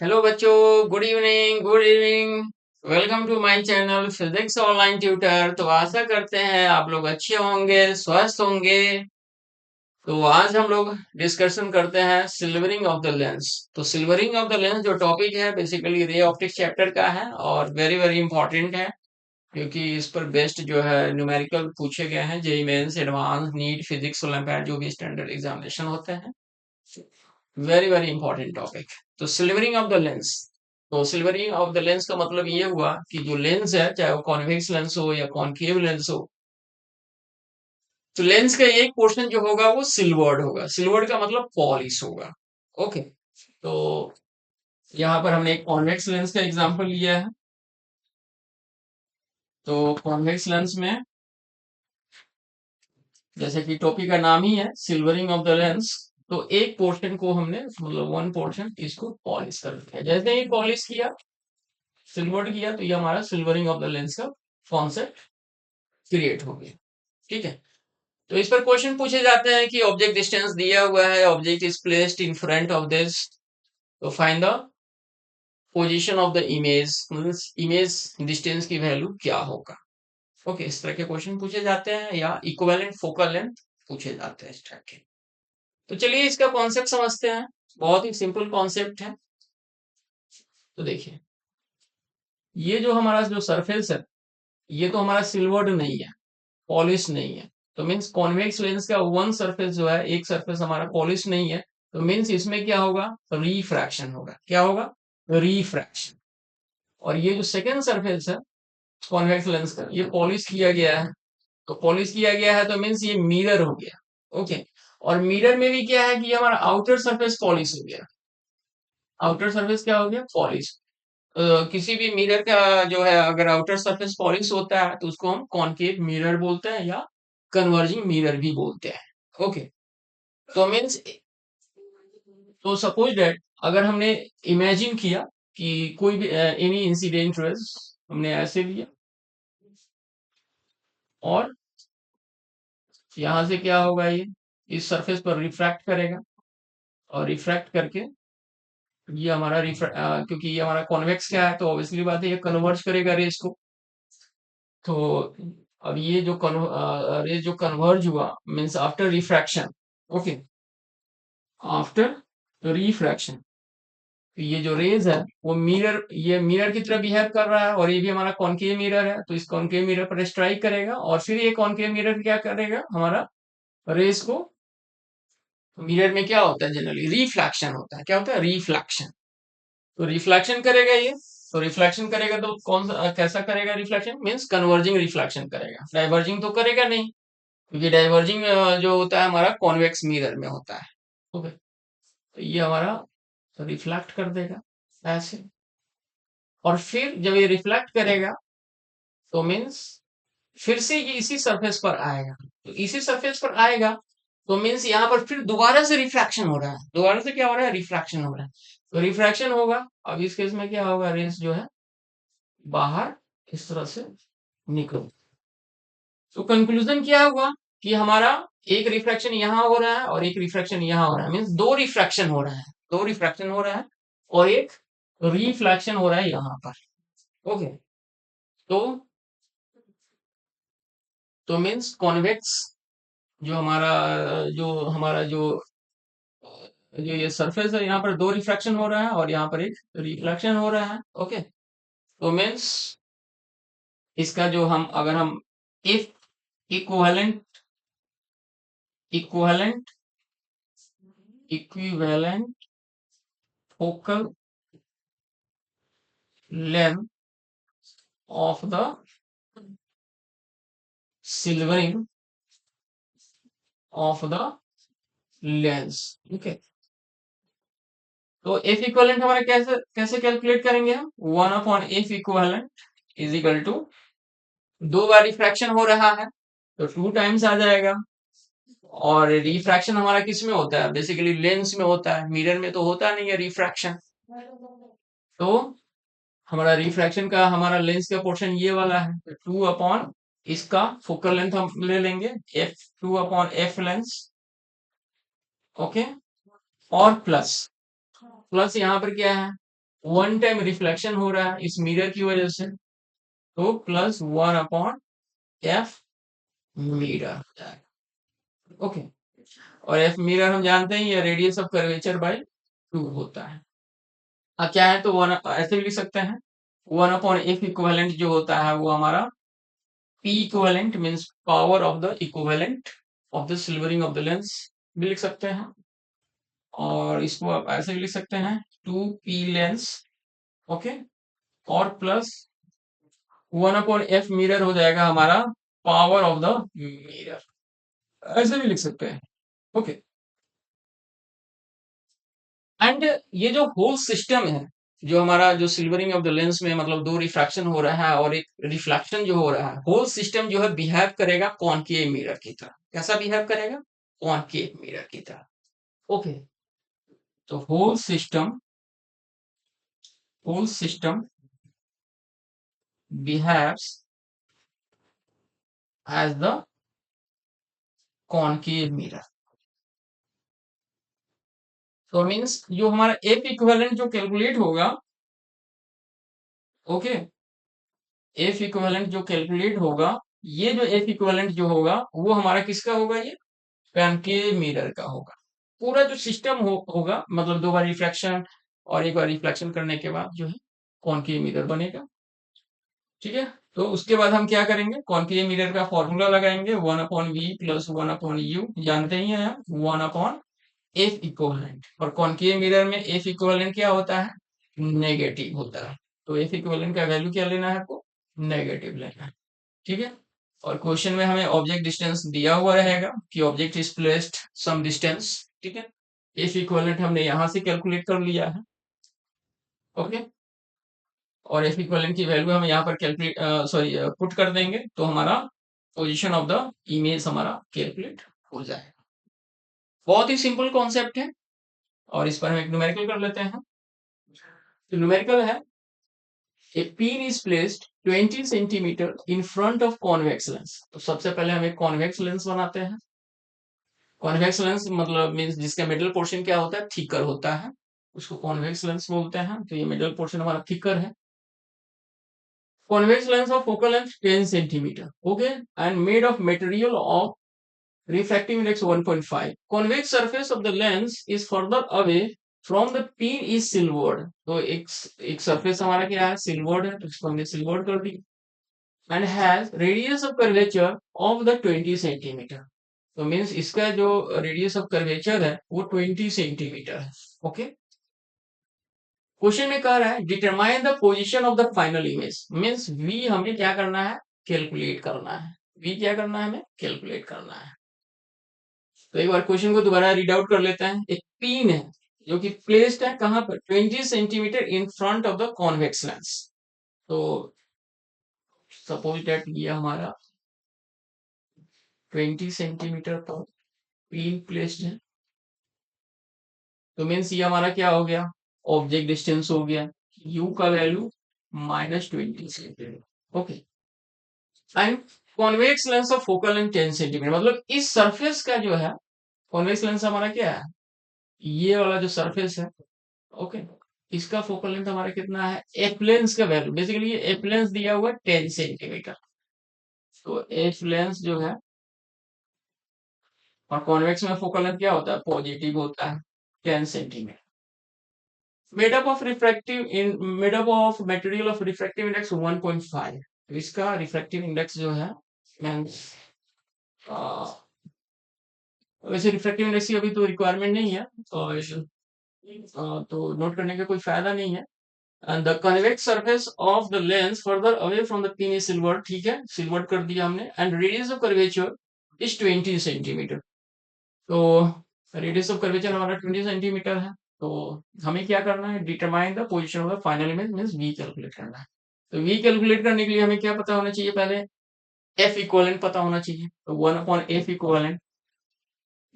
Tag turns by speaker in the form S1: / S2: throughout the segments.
S1: Hello बच्चों, good evening. Welcome to my channel physics online tutor. तो आशा करते हैं आप लोग अच्छे होंगे, स्वस्थ होंगे। तो आज हम लोग डिस्कशन करते हैं सिल्वरिंग ऑफ द लेंस। तो सिल्वरिंग ऑफ द लेंस जो टॉपिक है बेसिकली रे ऑप्टिक्स चैप्टर का है और वेरी वेरी इंपॉर्टेंट है, क्योंकि इस पर बेस्ड जो है न्यूमेरिकल पूछे गए हैं। JEE Mains, advance, NEET, physics, olympiad जो भी स्टैंडर्ड एग्जामिनेशन होते हैं। Very very important topic. तो सिल्वरिंग ऑफ द लेंस। तो सिल्वरिंग ऑफ द लेंस का मतलब ये हुआ कि जो लेंस है, चाहे वो कॉन्वेक्स लेंस हो या कॉनकेव लेंस हो, तो लेंस का एक पोर्शन जो होगा वो सिल्वर्ड होगा। सिल्वर्ड का मतलब पॉलिश होगा। ओके। तो यहाँ पर हमने एक कॉन्वेक्स लेंस का एग्जांपल लिया है। तो कॉन्वेक्स लेंस में जैसे कि टॉपिक का नाम ही है सिल्वरिंग ऑफ द लेंस, तो एक पोर्शन को हमने मतलब वन पोर्शन इसको पॉलिश कर दिया। जैसे ही पॉलिश किया, सिल्वर्ड किया, तो ये हमारा सिल्वरिंग ऑफ द लेंस का कॉन्सेप्ट क्रिएट हो गया। ठीक है। तो इस पर क्वेश्चन पूछे जाते हैं कि ऑब्जेक्ट डिस्टेंस दिया हुआ है, object is placed in front of this, so find the position of the image, means image distance की वैल्यू क्या होगा। ओके, इस तरह के क्वेश्चन पूछे जाते हैं या इक्विवेलेंट फोकल लेंथ पूछे जाते हैं इस तरह के। तो चलिए इसका कॉन्सेप्ट समझते हैं। बहुत ही सिंपल कॉन्सेप्ट है। तो देखिए, ये जो हमारा जो सरफेस है, ये तो हमारा सिल्वर्ड नहीं है, पॉलिश नहीं है। तो मीन्स कॉन्वेक्स लेंस का वन सरफेस जो है, एक सरफेस हमारा पॉलिश नहीं है। तो मीन्स इसमें क्या होगा, रिफ्रैक्शन होगा। क्या होगा, रिफ्रैक्शन। और ये जो सेकेंड सरफेस है कॉन्वेक्स लेंस का, ये पॉलिश किया गया है। तो पॉलिश किया गया है तो मीन्स ये मिरर हो गया। ओके। और मिरर में भी क्या है कि ये हमारा आउटर सरफेस पॉलिश हो गया। आउटर सरफेस क्या हो गया, पॉलिश। किसी भी मिरर का जो है, अगर आउटर सरफेस पॉलिश होता है तो उसको हम कॉनकेव मिरर बोलते हैं या कन्वर्जिंग मिरर भी बोलते हैं। ओके। तो मीन्स, तो सपोज दैट अगर हमने इमेजिन किया कि कोई भी एनी इंसिडेंट रेज हमने ऐसे लिया और यहां से क्या होगा, ये इस सरफेस पर रिफ्रैक्ट करेगा और रिफ्रैक्ट करके ये हमारा क्योंकि ये हमारा कॉन्वेक्स क्या है, तो ऑब्वियसली बात है ये कन्वर्ज करेगा रेस को। तो अब ये जो रेस जो कन्वर्ज हुआ means after refraction. Okay. After refraction, तो ये जो रेज है वो मिरर, ये मिरर की तरह बिहेव कर रहा है और ये भी हमारा कॉनकेव मिरर है। तो इस कॉनकेव मिरर पर स्ट्राइक करेगा और फिर ये कॉनकेव मिरर क्या करेगा, हमारा रेज को, मिरर में क्या होता है जनरली, रिफ्लेक्शन होता है। क्या होता है, रिफ्लेक्शन। तो रिफ्लेक्शन करेगा ये। तो रिफ्लेक्शन करेगा तो कौन सा कैसा करेगा रिफ्लेक्शन, मीन्स कन्वर्जिंग रिफ्लेक्शन करेगा। डाइवर्जिंग तो करेगा नहीं, क्योंकि डाइवर्जिंग जो होता है हमारा कॉन्वेक्स मिरर में होता है। ओके। तो ये हमारा रिफ्लेक्ट कर देगा ऐसे। और फिर जब ये रिफ्लेक्ट करेगा तो मीन्स फिर से ये इसी सरफेस पर आएगा। तो इसी सरफेस पर आएगा तो मीन्स यहाँ पर फिर दोबारा से रिफ्रैक्शन हो रहा है। दोबारा से क्या हो रहा है, रिफ्रैक्शन हो रहा है। तो रिफ्रैक्शन होगा। अब इस केस में क्या होगा, रेस जो है बाहर इस तरह से निकल। तो कंक्लूजन क्या हुआ कि हमारा एक रिफ्रैक्शन यहाँ हो रहा है और एक रिफ्रैक्शन यहाँ हो रहा है। मीन्स दो रिफ्रैक्शन हो रहा है, दो रिफ्रैक्शन हो रहा है और एक रिफ्लेक्शन हो रहा है यहाँ पर। ओके। तो मीन्स कॉन्वेक्स जो ये सरफेस है, यहाँ पर दो रिफ्रैक्शन हो रहा है और यहाँ पर एक रिफ्लेक्शन हो रहा है। ओके। तो मीन्स इसका जो हम अगर हम F equivalent equivalent equivalent focal length of the silvering of the lens. Okay. तो एफ इक्विवेलेंट हमारा कैसे कैसे कैलकुलेट करेंगे हम, one upon F equivalent is equal to, दो बार रिफ्रैक्शन हो रहा है तो टू टाइम्स आ जाएगा। और रिफ्रैक्शन हमारा किस में होता है, बेसिकली लेंस में होता है, मिरर में तो होता नहीं है रिफ्रैक्शन। तो हमारा रिफ्रैक्शन का हमारा लेंस का पोर्शन ये वाला है, टू अपॉन इसका फोकल लेंथ हम ले लेंगे, F two upon F lens. Okay. और प्लस प्लस यहाँ पर क्या है, वन टाइम रिफ्लेक्शन हो रहा है इस मिरर की वजह से, तो प्लस 1/f मिरर। ओके, और एफ मिरर हम जानते हैं ये रेडियस ऑफ कर्वेचर बाय 2 होता है। अब क्या है तो वन ऐसे भी लिख सकते हैं, 1/f इक्विवेलेंट जो होता है वो हमारा P equivalent means power of the equivalent of the silvering of the lens भी लिख सकते हैं, और इसको आप ऐसे भी लिख सकते हैं 2p लेंस। ओके, और प्लस 1/f मिरर हो जाएगा हमारा पावर ऑफ द मिरर, ऐसे भी लिख सकते हैं। ओके, एंड ये जो होल सिस्टम है, जो हमारा जो सिल्वरिंग ऑफ द लेंस में मतलब दो रिफ्रैक्शन हो रहा है और एक रिफ्लेक्शन जो हो रहा है, होल सिस्टम जो है बिहेव करेगा कॉनकेव मिरर की तरह। कैसा बिहेव करेगा? कॉनकेव मिरर की तरह। ओके, तो whole system behaves as the concave mirror. तो मींस जो हमारा एफ इक्विवेलेंट जो कैलकुलेट होगा, ओके, एफ इक्विवेलेंट जो कैलकुलेट होगा, ये जो एफ इक्विवेलेंट जो होगा वो हमारा किसका होगा? ये कॉनकेव मिरर का होगा। पूरा जो सिस्टम होगा मतलब दो बार रिफ्रैक्शन और एक बार रिफ्लेक्शन करने के बाद जो है कॉनकेव मिरर बनेगा। ठीक है, तो उसके बाद हम क्या करेंगे? कॉनकेव मिरर का फॉर्मूला लगाएंगे 1/v प्लस 1/u, जानते ही हैं 1/f इक्विवेलेंट, और कॉनकेव मिरर में एफ इक्विवेलेंट क्या होता है? नेगेटिव होता है। तो एफ इक्विवेलेंट का वैल्यू क्या लेना है आपको? नेगेटिव लेना है। ठीक है, और क्वेश्चन में हमें ऑब्जेक्ट डिस्टेंस दिया हुआ रहेगा कि object is placed some distance. ठीक है, एफ इक्विवेलेंट हमने यहां से कैलकुलेट कर लिया है। ओके, और एफ इक्विवेलेंट की वैल्यू हम यहाँ पर कैलकुलेट सॉरी पुट कर देंगे, तो हमारा पोजीशन ऑफ द इमेज हमारा कैलकुलेट हो जाएगा। बहुत ही सिंपल कॉन्सेप्ट है, और इस पर हम एक न्यूमेरिकल कर लेते हैं। तो न्यूमेरिकल है, a pin is placed 20 centimetre in front of convex lens. तो सबसे पहले हम एक कॉन्वेक्स लेंस बनाते हैं। कॉन्वेक्स लेंस मतलब मींस जिसका मिडल पोर्शन क्या होता है? थिकर होता है, उसको कॉन्वेक्स लेंस बोलते हैं। तो ये मिडल पोर्शन हमारा थिकर है। Convex lens of focal length 10 centimetre, okay, and made of material of refractive index 1.5. Convex surface of the lens is further away from the pin is silvered. तो एक surface हमारा क्या है? Silvered है, तो इसको हमने सिल्वर्ड कर दी। And has radius of curvature of the 20 centimetre. तो मीन्स इसका जो रेडियस ऑफ कर्वेचर है वो 20 सेंटीमीटर है। ओके, क्वेश्चन में कह रहा है determine the position of the final image, means we हमें क्या करना है? कैलकुलेट करना है। वी क्या करना है? हमें कैलकुलेट करना है। तो एक बार क्वेश्चन को दोबारा रीड आउट कर लेते हैं। एक पिन है जो कि प्लेस्ड है कहां पर? 20 centimetre in front of the convex lens. तो सपोज दैट ये हमारा 20 सेंटीमीटर पर पिन प्लेस्ड है, तो मीन्स ये हमारा क्या हो गया? ऑब्जेक्ट डिस्टेंस हो गया, u का value -20 centimetre. Okay, and convex lens of focal length 10 centimetre, मतलब इस सरफेस का जो है कॉन्वेक्स लेंस हमारा क्या है? ये वाला जो सरफेस है, ओके, इसका फोकल लेंथ हमारा कितना है? एफ लेंस का वैल्यू, बेसिकली ये एफ लेंस दिया हुआ है 10 सेंटीमीटर। तो एफ लेंस जो है, और कॉन्वेक्स में फोकल लेंथ क्या होता है? पॉजिटिव होता है, 10 centimetre. Made up of refractive in made up of material of refractive index 1.5। तो इसका रिफ्रैक्टिव इंडेक्स जो है मींस वैसे रिफ्रैक्टिव इंडेक्स की अभी तो रिक्वायरमेंट नहीं है, तो नोट करने का कोई फायदा नहीं है। And the convex surface of the lens further away from the pin is silvered, ठीक है, सिल्वर्ड कर दिया हमने, and radius of curvature is 20 centimetre. तो रेडियस ऑफ कर्वेचर हमारा 20 सेंटीमीटर है। तो हमें क्या करना है? Determine the position of the final image, means we calculate करना है। तो वी कैलकुलेट करने के लिए हमें क्या पता होना चाहिए? पहले एफ इक्विवेलेंट पता होना चाहिए। तो 1/f इक्विवेलेंट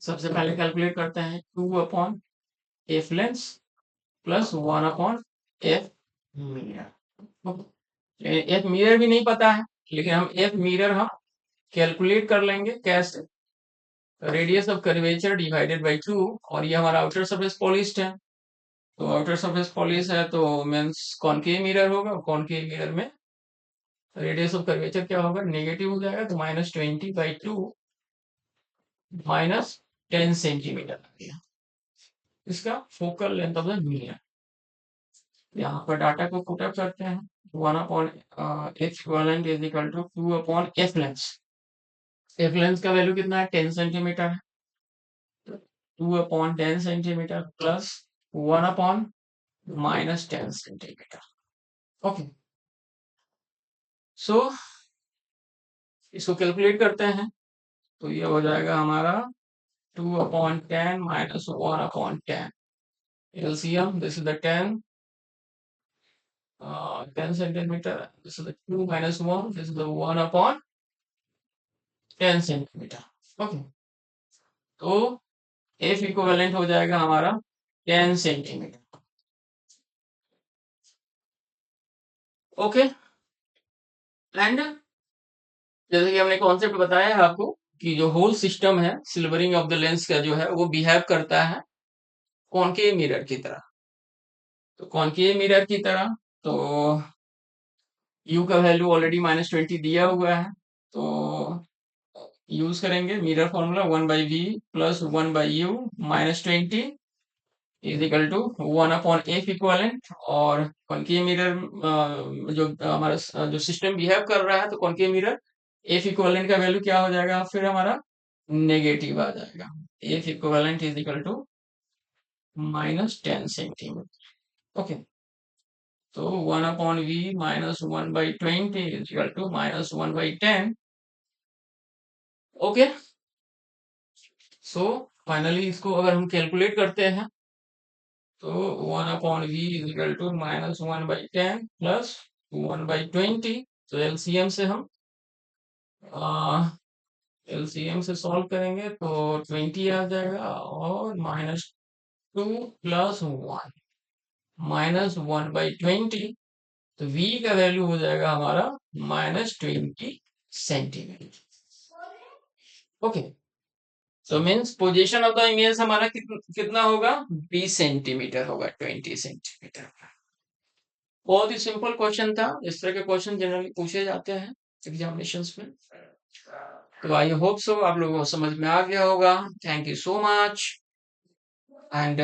S1: सबसे पहले कैलकुलेट करते हैं, 2/f lens plus 1/f mirror. F mirror भी नहीं पता है, लेकिन हम एफ मिरर हम कैलकुलेट कर लेंगे। कैसे? Radius of curvature divided by 2, और ये हमारा आउटर सरफेस पॉलिश्ड है, तो आउटर सरफेस पॉलिश है तो मीन्स कॉनकेव मिरर होगा, कॉनकेव मिरर में रेडियस ऑफ कर्वेचर क्या होगा, नेगेटिव हो जाएगा, तो -20/2 -10 सेंटीमीटर। इसका focal length of the mirror. यहाँ पर डाटा को पुट अप करते हैं। 1/H equivalent is equal to 2/F lens. F lens का वैल्यू कितना है, 10 सेंटीमीटर है। 2/10 centimetre plus 1/-10 centimetre. Okay, so इसको कैलकुलेट करते हैं तो ये हो जाएगा हमारा 2/10 minus 1/10। LCM, this is the 10 centimetre, this is the 2 minus 1, this is the 1/10 centimetre. Okay, तो एफ इक्विवेलेंट हो जाएगा हमारा 10 सेंटीमीटर। ओके, एंड जैसे कि हमने कॉन्सेप्ट बताया है आपको कि जो होल सिस्टम है सिल्वरिंग ऑफ द लेंस का जो है वो बिहेव करता है कॉनकेव मिरर की तरह। तो कॉनकेव मिरर की तरह तो u का वैल्यू ऑलरेडी -20 दिया हुआ है, तो यूज करेंगे mirror formula 1/v plus 1/u -20 is equal to 1/f equivalent. और कॉनकेव मिरर जो हमारा जो सिस्टम बिहेव कर रहा है तो कॉनकेव मिरर एफ इक्वलेंट का वैल्यू क्या हो जाएगा फिर हमारा नेगेटिव आ जाएगा। F equivalent is equal to -10 centimetre. Okay, तो 1/v -1/20 is equal to -1/10। Okay, so finally इसको अगर हम कैलकुलेट करते हैं तो 1/v is equal to -1/10 plus 1/20। तो एलसीएम से हम एलसीएम से सॉल्व करेंगे तो 20 आ जाएगा और -2 प्लस 1 -1/20। तो v का वैल्यू हो जाएगा हमारा -20 centimetre. Okay, so means position of the image हमारा कितना होगा, 20 सेंटीमीटर होगा, 20 सेंटीमीटर। बहुत ही सिंपल क्वेश्चन था, इस तरह के क्वेश्चन जनरली पूछे जाते हैं एग्जामिनेशंस में। तो आई होप सो आप लोगों को समझ में आ गया होगा। Thank you so much and